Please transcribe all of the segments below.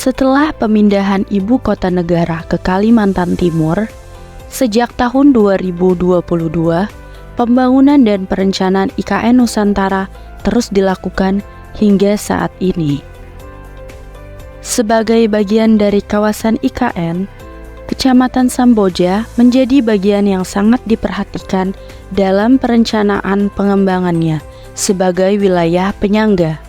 Setelah pemindahan ibu kota negara ke Kalimantan Timur, sejak tahun 2022, pembangunan dan perencanaan IKN Nusantara terus dilakukan hingga saat ini. Sebagai bagian dari kawasan IKN, Kecamatan Samboja menjadi bagian yang sangat diperhatikan dalam perencanaan pengembangannya sebagai wilayah penyangga.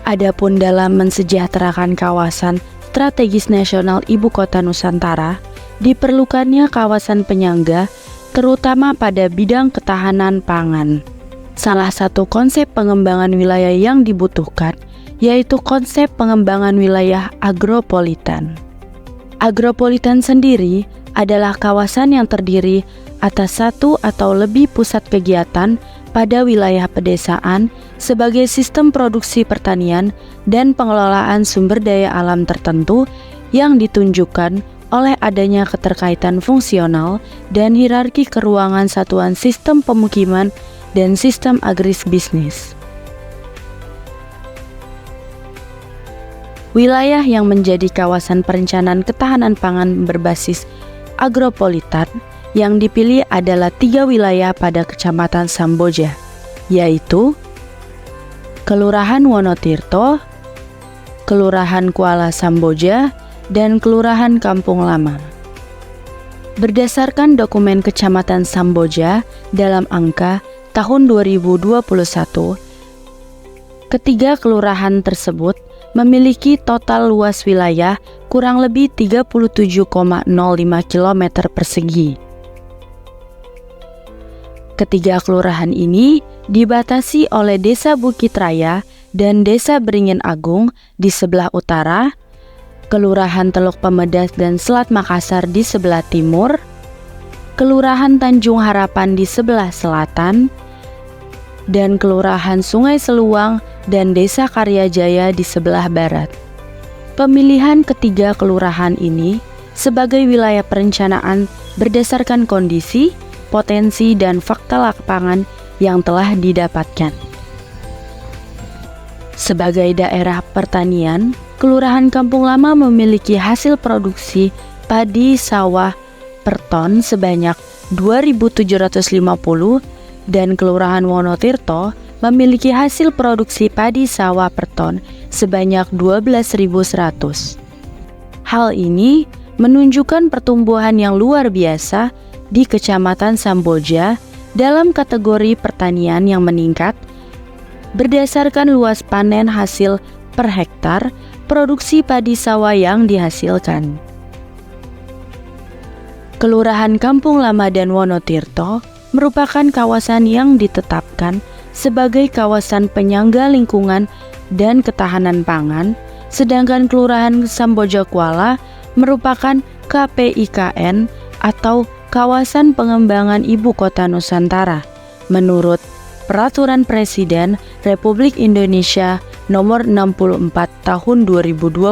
Adapun dalam mensejahterakan kawasan strategis nasional Ibu Kota Nusantara, diperlukannya kawasan penyangga terutama pada bidang ketahanan pangan. Salah satu konsep pengembangan wilayah yang dibutuhkan yaitu konsep pengembangan wilayah agropolitan. Agropolitan sendiri adalah kawasan yang terdiri atas satu atau lebih pusat kegiatan pada wilayah pedesaan sebagai sistem produksi pertanian dan pengelolaan sumber daya alam tertentu yang ditunjukkan oleh adanya keterkaitan fungsional dan hierarki keruangan satuan sistem pemukiman dan sistem agribisnis. Wilayah yang menjadi kawasan perencanaan ketahanan pangan berbasis agropolitan yang dipilih adalah 3 wilayah pada Kecamatan Samboja, yaitu Kelurahan Wonotirto, Kelurahan Kuala Samboja, dan Kelurahan Kampung Lama. Berdasarkan dokumen Kecamatan Samboja dalam angka tahun 2021, ketiga kelurahan tersebut memiliki total luas wilayah kurang lebih 37,05 km persegi. Ketiga kelurahan ini dibatasi oleh Desa Bukit Raya dan Desa Beringin Agung di sebelah utara, Kelurahan Teluk Pemedas dan Selat Makassar di sebelah timur, Kelurahan Tanjung Harapan di sebelah selatan, dan Kelurahan Sungai Seluang dan Desa Karyajaya di sebelah barat. Pemilihan ketiga kelurahan ini sebagai wilayah perencanaan berdasarkan kondisi, potensi, dan fakta lapangan yang telah didapatkan. Sebagai daerah pertanian, Kelurahan Kampung Lama memiliki hasil produksi padi sawah per ton sebanyak 2.750 dan Kelurahan Wonotirto memiliki hasil produksi padi sawah per ton sebanyak 12.100. Hal ini menunjukkan pertumbuhan yang luar biasa di Kecamatan Samboja dalam kategori pertanian yang meningkat berdasarkan luas panen hasil per hektar produksi padi sawah yang dihasilkan. Kelurahan Kampung Lama dan Wonotirto merupakan kawasan yang ditetapkan sebagai kawasan penyangga lingkungan dan ketahanan pangan, sedangkan Kelurahan Samboja Kuala merupakan KPIKN atau Kawasan Pengembangan Ibu Kota Nusantara menurut Peraturan Presiden Republik Indonesia Nomor 64 Tahun 2022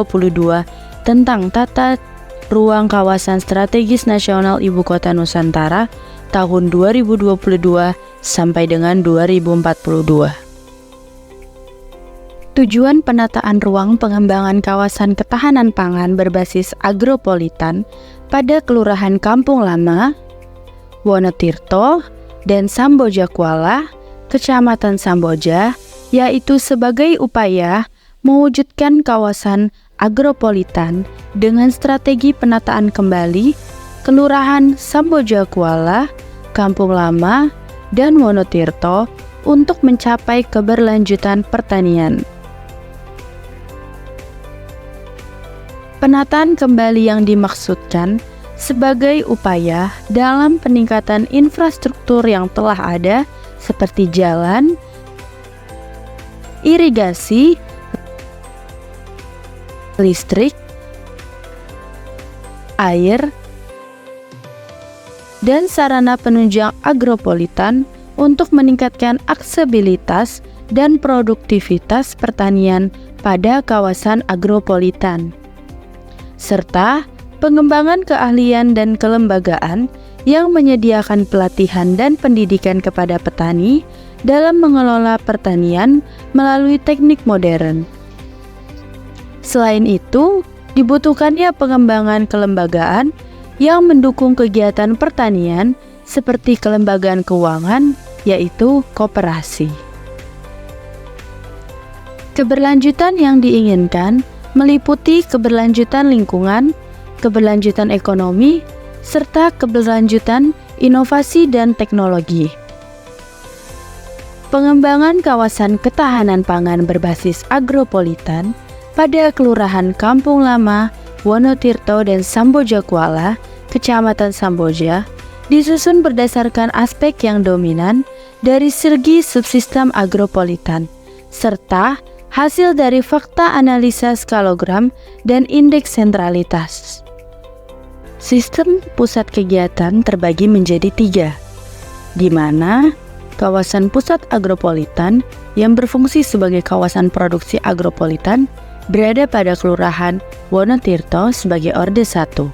tentang Tata Ruang Kawasan Strategis Nasional Ibu Kota Nusantara tahun 2022 sampai dengan 2042. Tujuan penataan ruang pengembangan kawasan ketahanan pangan berbasis agropolitan pada Kelurahan Kampung Lama, Wonotirto, dan Samboja Kuala, Kecamatan Samboja, yaitu sebagai upaya mewujudkan kawasan agropolitan dengan strategi penataan kembali Kelurahan Samboja Kuala, Kampung Lama, dan Wonotirto untuk mencapai keberlanjutan pertanian. Penataan kembali yang dimaksudkan sebagai upaya dalam peningkatan infrastruktur yang telah ada seperti jalan, irigasi, listrik, air, dan sarana penunjang agropolitan untuk meningkatkan aksesibilitas dan produktivitas pertanian pada kawasan agropolitan, serta pengembangan keahlian dan kelembagaan yang menyediakan pelatihan dan pendidikan kepada petani dalam mengelola pertanian melalui teknik modern. Selain itu, Dibutuhkannya pengembangan kelembagaan yang mendukung kegiatan pertanian seperti kelembagaan keuangan, yaitu koperasi. Keberlanjutan yang diinginkan meliputi keberlanjutan lingkungan, keberlanjutan ekonomi, serta keberlanjutan inovasi dan teknologi. Pengembangan kawasan ketahanan pangan berbasis agropolitan pada Kelurahan Kampung Lama, Wonotirto, dan Samboja Kuala, Kecamatan Samboja, disusun berdasarkan aspek yang dominan dari segi subsistem agropolitan, serta hasil dari fakta analisa skalogram dan indeks sentralitas. Sistem pusat kegiatan terbagi menjadi 3, di mana kawasan pusat agropolitan yang berfungsi sebagai kawasan produksi agropolitan berada pada Kelurahan Wonotirto sebagai Orde 1.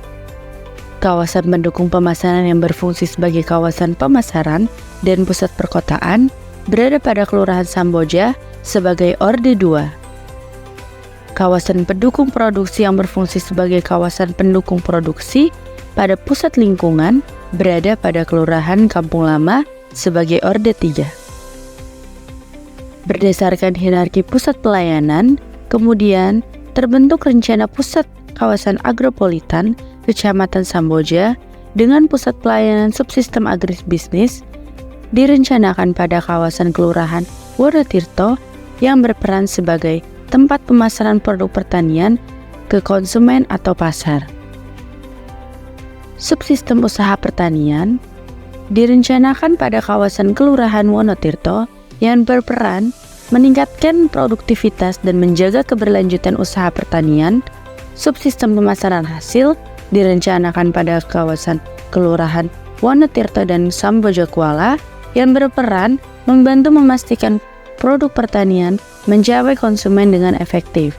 Kawasan pendukung pemasaran yang berfungsi sebagai kawasan pemasaran dan pusat perkotaan berada pada Kelurahan Samboja sebagai Orde 2. Kawasan pendukung produksi yang berfungsi sebagai kawasan pendukung produksi pada pusat lingkungan berada pada Kelurahan Kampung Lama sebagai Orde 3. Berdasarkan hierarki pusat pelayanan, kemudian terbentuk rencana pusat kawasan agropolitan Kecamatan Samboja dengan pusat pelayanan subsistem agribisnis direncanakan pada kawasan Kelurahan Wonotirto yang berperan sebagai tempat pemasaran produk pertanian ke konsumen atau pasar. Subsistem usaha pertanian direncanakan pada kawasan Kelurahan Wonotirto yang berperan meningkatkan produktivitas dan menjaga keberlanjutan usaha pertanian. Subsistem pemasaran hasil direncanakan pada kawasan Kelurahan Wonotirto dan Samboja Kuala yang berperan membantu memastikan produk pertanian mencapai konsumen dengan efektif.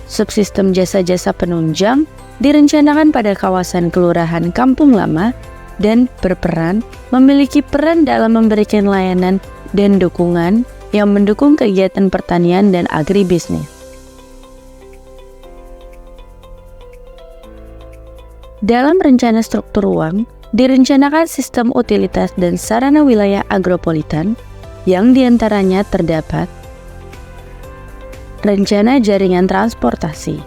Subsistem jasa-jasa penunjang direncanakan pada kawasan Kelurahan Kampung Lama dan berperan memiliki peran dalam memberikan layanan dan dukungan yang mendukung kegiatan pertanian dan agribisnis. Dalam rencana struktur ruang, direncanakan sistem utilitas dan sarana wilayah agropolitan yang diantaranya terdapat rencana jaringan transportasi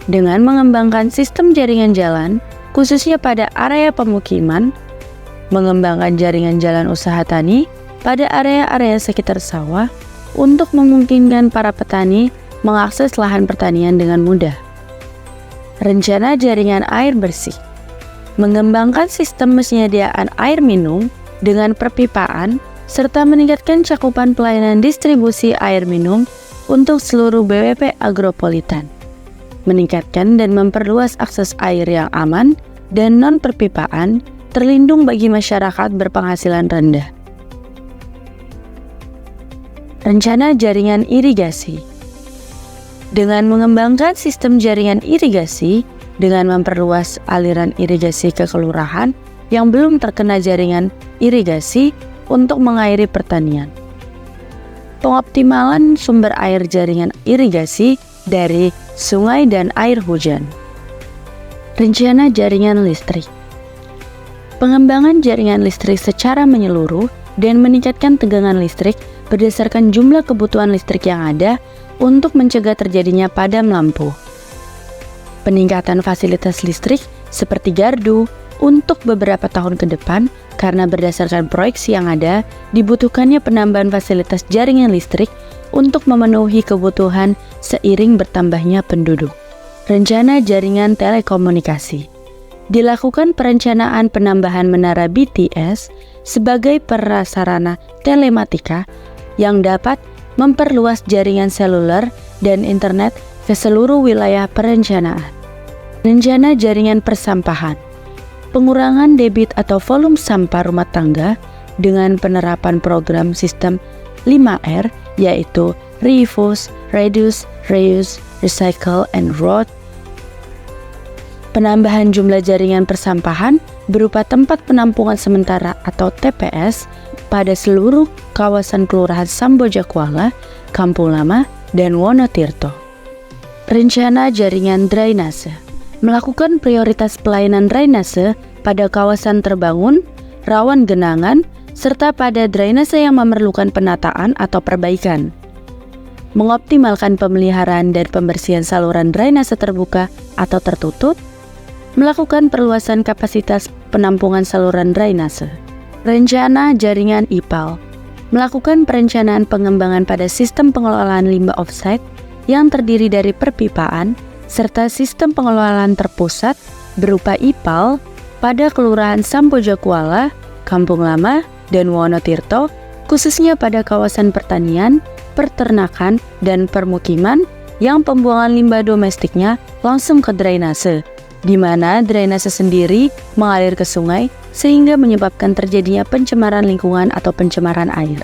dengan mengembangkan sistem jaringan jalan khususnya pada area pemukiman, mengembangkan jaringan jalan usaha tani pada area-area sekitar sawah untuk memungkinkan para petani mengakses lahan pertanian dengan mudah. Rencana jaringan air bersih mengembangkan sistem penyediaan air minum dengan perpipaan serta meningkatkan cakupan pelayanan distribusi air minum untuk seluruh BWP agropolitan, meningkatkan dan memperluas akses air yang aman dan non-perpipaan terlindung bagi masyarakat berpenghasilan rendah. Rencana jaringan irigasi dengan mengembangkan sistem jaringan irigasi dengan memperluas aliran irigasi ke kelurahan yang belum terkena jaringan irigasi untuk mengairi pertanian. Pengoptimalan sumber air jaringan irigasi dari sungai dan air hujan. Rencana jaringan listrik. Pengembangan jaringan listrik secara menyeluruh dan meningkatkan tegangan listrik berdasarkan jumlah kebutuhan listrik yang ada untuk mencegah terjadinya padam lampu. Peningkatan fasilitas listrik seperti gardu untuk beberapa tahun ke depan karena berdasarkan proyeksi yang ada dibutuhkannya penambahan fasilitas jaringan listrik untuk memenuhi kebutuhan seiring bertambahnya penduduk. Rencana jaringan telekomunikasi. Dilakukan perencanaan penambahan menara BTS sebagai prasarana telematika yang dapat memperluas jaringan seluler dan internet ke seluruh wilayah perencanaan. Rencana jaringan persampahan. Pengurangan debit atau volume sampah rumah tangga dengan penerapan program sistem 5R yaitu Reuse, Reduce, Reuse, Recycle, and Route. Penambahan jumlah jaringan persampahan berupa tempat penampungan sementara atau TPS pada seluruh kawasan Kelurahan Samboja Kuala, Kampung Lama, dan Wonotirto. Rencana jaringan drainase melakukan prioritas pelayanan drainase pada kawasan terbangun, rawan genangan, serta pada drainase yang memerlukan penataan atau perbaikan. Mengoptimalkan pemeliharaan dan pembersihan saluran drainase terbuka atau tertutup, melakukan perluasan kapasitas penampungan saluran drainase. Rencana jaringan IPAL melakukan perencanaan pengembangan pada sistem pengelolaan limbah offsite yang terdiri dari perpipaan serta sistem pengelolaan terpusat berupa IPAL pada Kelurahan Samboja-Kuala, Kampung Lama, dan Wonotirto, khususnya pada kawasan pertanian, peternakan, dan permukiman yang pembuangan limbah domestiknya langsung ke drainase, di mana drainase sendiri mengalir ke sungai sehingga menyebabkan terjadinya pencemaran lingkungan atau pencemaran air.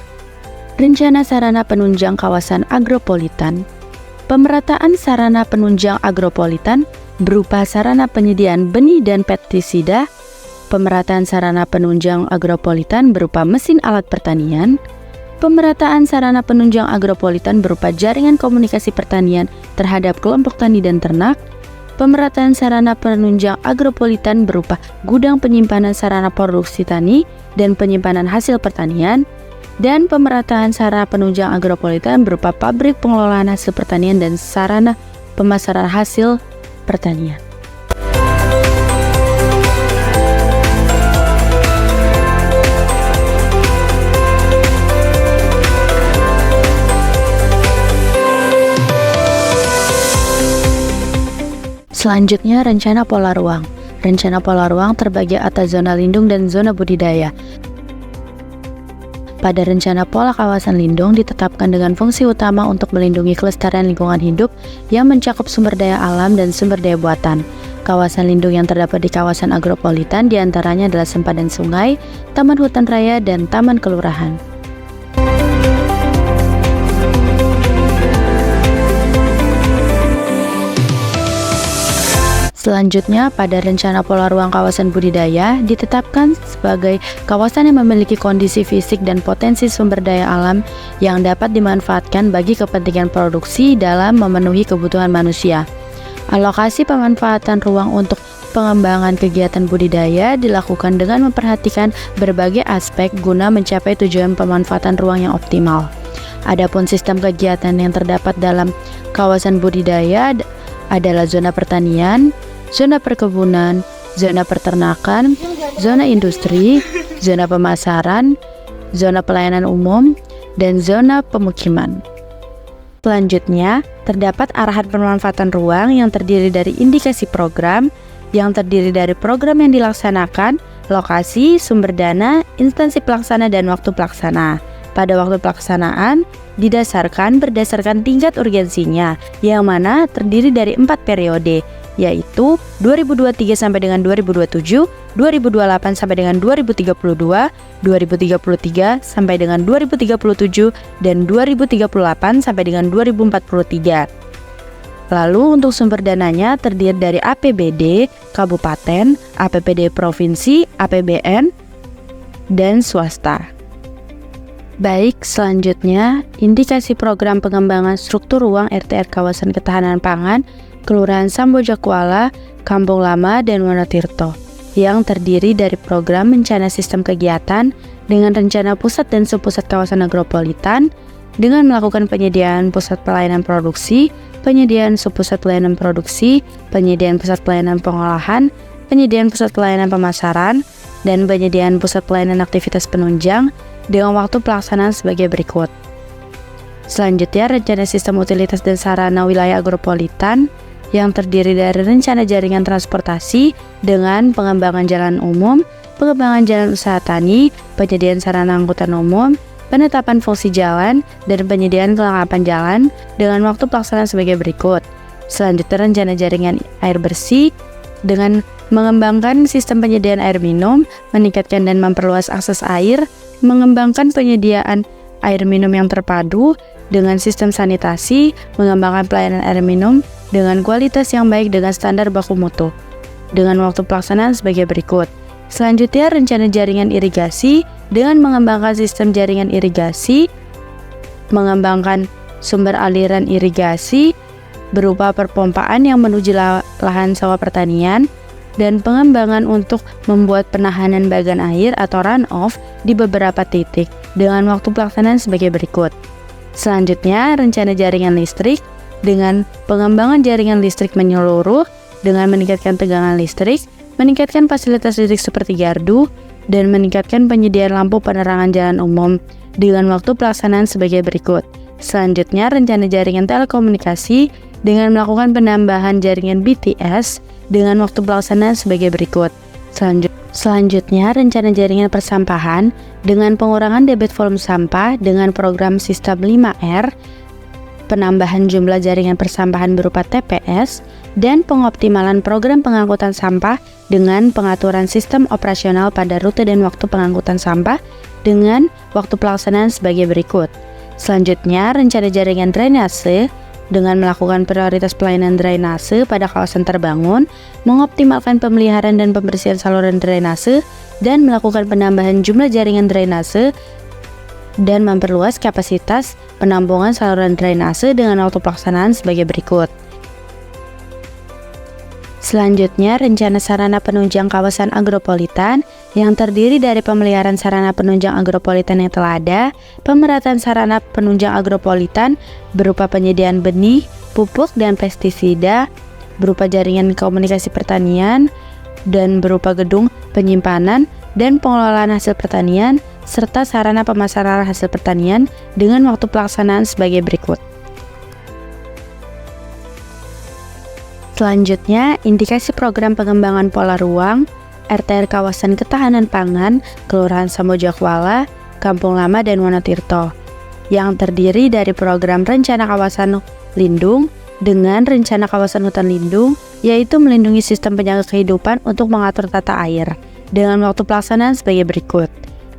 Rencana sarana penunjang kawasan agropolitan. Pemerataan sarana penunjang agropolitan berupa sarana penyediaan benih dan pestisida, pemerataan sarana penunjang agropolitan berupa mesin alat pertanian, pemerataan sarana penunjang agropolitan berupa jaringan komunikasi pertanian terhadap kelompok tani dan ternak, pemerataan sarana penunjang agropolitan berupa gudang penyimpanan sarana produksi tani dan penyimpanan hasil pertanian, dan pemerataan sarana penunjang agropolitan berupa pabrik pengelolaan hasil pertanian dan sarana pemasaran hasil pertanian. Selanjutnya, rencana pola ruang. Rencana pola ruang terbagi atas zona lindung dan zona budidaya. Pada rencana pola kawasan lindung ditetapkan dengan fungsi utama untuk melindungi kelestarian lingkungan hidup yang mencakup sumber daya alam dan sumber daya buatan. Kawasan lindung yang terdapat di kawasan agropolitan diantaranya adalah sempadan sungai, taman hutan raya, dan taman kelurahan. Selanjutnya, pada rencana pola ruang kawasan budidaya ditetapkan sebagai kawasan yang memiliki kondisi fisik dan potensi sumber daya alam yang dapat dimanfaatkan bagi kepentingan produksi dalam memenuhi kebutuhan manusia. Alokasi pemanfaatan ruang untuk pengembangan kegiatan budidaya dilakukan dengan memperhatikan berbagai aspek guna mencapai tujuan pemanfaatan ruang yang optimal. Adapun sistem kegiatan yang terdapat dalam kawasan budidaya adalah zona pertanian, zona perkebunan, zona peternakan, zona industri, zona pemasaran, zona pelayanan umum, dan zona pemukiman. Selanjutnya, terdapat arahan pemanfaatan ruang yang terdiri dari indikasi program, yang terdiri dari program yang dilaksanakan, lokasi, sumber dana, instansi pelaksana, dan waktu pelaksana. Pada waktu pelaksanaan, berdasarkan tingkat urgensinya, yang mana terdiri dari 4 periode, yaitu 2023 sampai dengan 2027, 2028 sampai dengan 2032, 2033 sampai dengan 2037, dan 2038 sampai dengan 2043. Lalu untuk sumber dananya terdiri dari APBD Kabupaten, APBD Provinsi, APBN, dan swasta. Baik, selanjutnya indikasi program pengembangan struktur ruang RTR Kawasan Ketahanan Pangan Kelurahan Samboja-Kuala, Kampung Lama, dan Wonotirto yang terdiri dari program rencana sistem kegiatan dengan rencana pusat dan subpusat kawasan agropolitan dengan melakukan penyediaan pusat pelayanan produksi, penyediaan subpusat pelayanan produksi, penyediaan pusat pelayanan pengolahan, penyediaan pusat pelayanan pemasaran, dan penyediaan pusat pelayanan aktivitas penunjang dengan waktu pelaksanaan sebagai berikut. Selanjutnya, rencana sistem utilitas dan sarana wilayah agropolitan yang terdiri dari rencana jaringan transportasi dengan pengembangan jalan umum, pengembangan jalan usaha tani, penyediaan sarana angkutan umum, penetapan fungsi jalan, dan penyediaan kelengkapan jalan dengan waktu pelaksanaan sebagai berikut. Selanjutnya, rencana jaringan air bersih dengan mengembangkan sistem penyediaan air minum, meningkatkan dan memperluas akses air, mengembangkan penyediaan air minum yang terpadu dengan sistem sanitasi, mengembangkan pelayanan air minum dengan kualitas yang baik dengan standar baku mutu, dengan waktu pelaksanaan sebagai berikut. Selanjutnya, rencana jaringan irigasi dengan mengembangkan sistem jaringan irigasi, mengembangkan sumber aliran irigasi, berupa perpompaan yang menuju lahan sawah pertanian, dan pengembangan untuk membuat penahanan bagan air atau runoff di beberapa titik dengan waktu pelaksanaan sebagai berikut. Selanjutnya, rencana jaringan listrik dengan pengembangan jaringan listrik menyeluruh dengan meningkatkan tegangan listrik, meningkatkan fasilitas listrik seperti gardu, dan meningkatkan penyediaan lampu penerangan jalan umum dengan waktu pelaksanaan sebagai berikut. Selanjutnya, rencana jaringan telekomunikasi dengan melakukan penambahan jaringan BTS dengan waktu pelaksanaan sebagai berikut. Selanjutnya, rencana jaringan persampahan dengan pengurangan debit volume sampah dengan program sistem 5R, penambahan jumlah jaringan persampahan berupa TPS, dan pengoptimalan program pengangkutan sampah dengan pengaturan sistem operasional pada rute dan waktu pengangkutan sampah dengan waktu pelaksanaan sebagai berikut. Selanjutnya, rencana jaringan drainase dengan melakukan prioritas pelayanan drainase pada kawasan terbangun, mengoptimalkan pemeliharaan dan pembersihan saluran drainase, dan melakukan penambahan jumlah jaringan drainase dan memperluas kapasitas penampungan saluran drainase dengan waktu pelaksanaan sebagai berikut. Selanjutnya, rencana sarana penunjang kawasan agropolitan yang terdiri dari pemeliharaan sarana penunjang agropolitan yang telah ada, pemerataan sarana penunjang agropolitan berupa penyediaan benih, pupuk, dan pestisida, berupa jaringan komunikasi pertanian, dan berupa gedung penyimpanan dan pengelolaan hasil pertanian, serta sarana pemasaran hasil pertanian dengan waktu pelaksanaan sebagai berikut. Selanjutnya, indikasi program pengembangan pola ruang RTR Kawasan Ketahanan Pangan Kelurahan Sambojakwala, Kampung Lama, dan Wonotirto yang terdiri dari program rencana kawasan lindung dengan rencana kawasan hutan lindung, yaitu melindungi sistem penyangga kehidupan untuk mengatur tata air dengan waktu pelaksanaan sebagai berikut.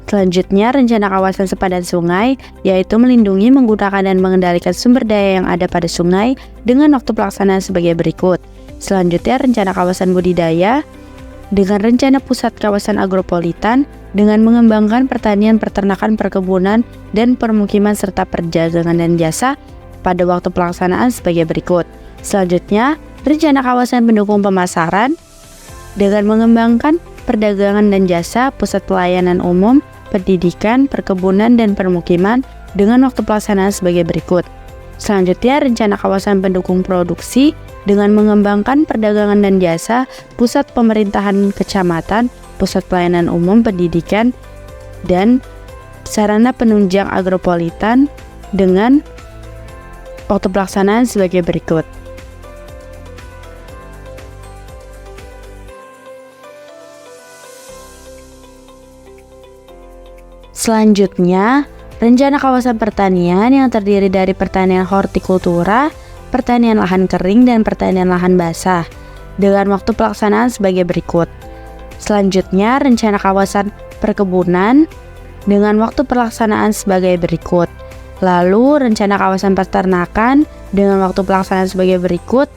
Selanjutnya, rencana kawasan sepadan sungai, yaitu melindungi, menggunakan, dan mengendalikan sumber daya yang ada pada sungai dengan waktu pelaksanaan sebagai berikut. Selanjutnya, rencana kawasan budidaya dengan rencana pusat kawasan agropolitan dengan mengembangkan pertanian, peternakan, perkebunan, dan permukiman serta perdagangan dan jasa pada waktu pelaksanaan sebagai berikut. Selanjutnya, rencana kawasan pendukung pemasaran dengan mengembangkan perdagangan dan jasa, pusat pelayanan umum, pendidikan, perkebunan, dan permukiman dengan waktu pelaksanaan sebagai berikut. Selanjutnya, rencana kawasan pendukung produksi dengan mengembangkan perdagangan dan jasa, pusat pemerintahan kecamatan, pusat pelayanan umum, pendidikan, dan sarana penunjang agropolitan dengan waktu pelaksanaan sebagai berikut. Selanjutnya, rencana kawasan pertanian yang terdiri dari pertanian hortikultura, pertanian lahan kering, dan pertanian lahan basah dengan waktu pelaksanaan sebagai berikut. Selanjutnya, rencana kawasan perkebunan dengan waktu pelaksanaan sebagai berikut. Lalu, rencana kawasan peternakan dengan waktu pelaksanaan sebagai berikut.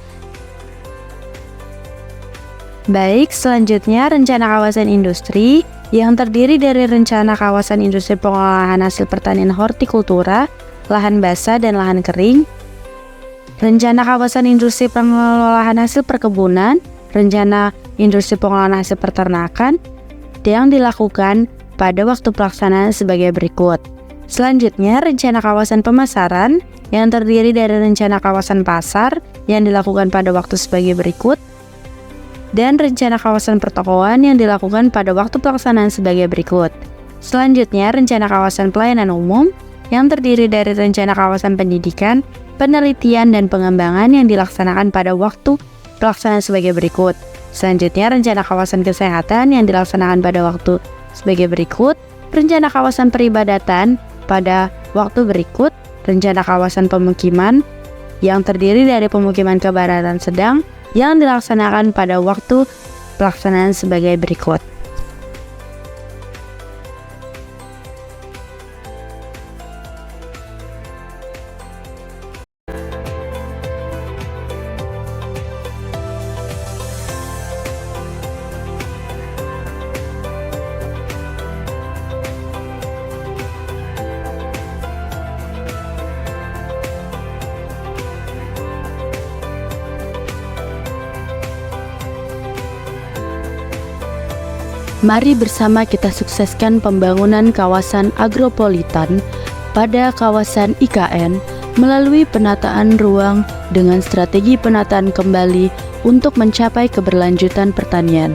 Baik, selanjutnya rencana kawasan industri yang terdiri dari rencana kawasan industri pengolahan hasil pertanian hortikultura, lahan basah, dan lahan kering, rencana kawasan industri pengolahan hasil perkebunan, rencana industri pengolahan hasil peternakan yang dilakukan pada waktu pelaksanaan sebagai berikut. Selanjutnya, rencana kawasan pemasaran yang terdiri dari rencana kawasan pasar yang dilakukan pada waktu sebagai berikut, dan rencana kawasan pertokoan yang dilakukan pada waktu pelaksanaan sebagai berikut. Selanjutnya, rencana kawasan pelayanan umum yang terdiri dari rencana kawasan pendidikan, penelitian, dan pengembangan yang dilaksanakan pada waktu pelaksanaan sebagai berikut. Selanjutnya, rencana kawasan kesehatan yang dilaksanakan pada waktu sebagai berikut, rencana kawasan peribadatan pada waktu berikut, rencana kawasan pemukiman yang terdiri dari pemukiman kebaratan sedang yang dilaksanakan pada waktu pelaksanaan sebagai berikut. Mari bersama kita sukseskan pembangunan kawasan agropolitan pada kawasan IKN melalui penataan ruang dengan strategi penataan kembali untuk mencapai keberlanjutan pertanian.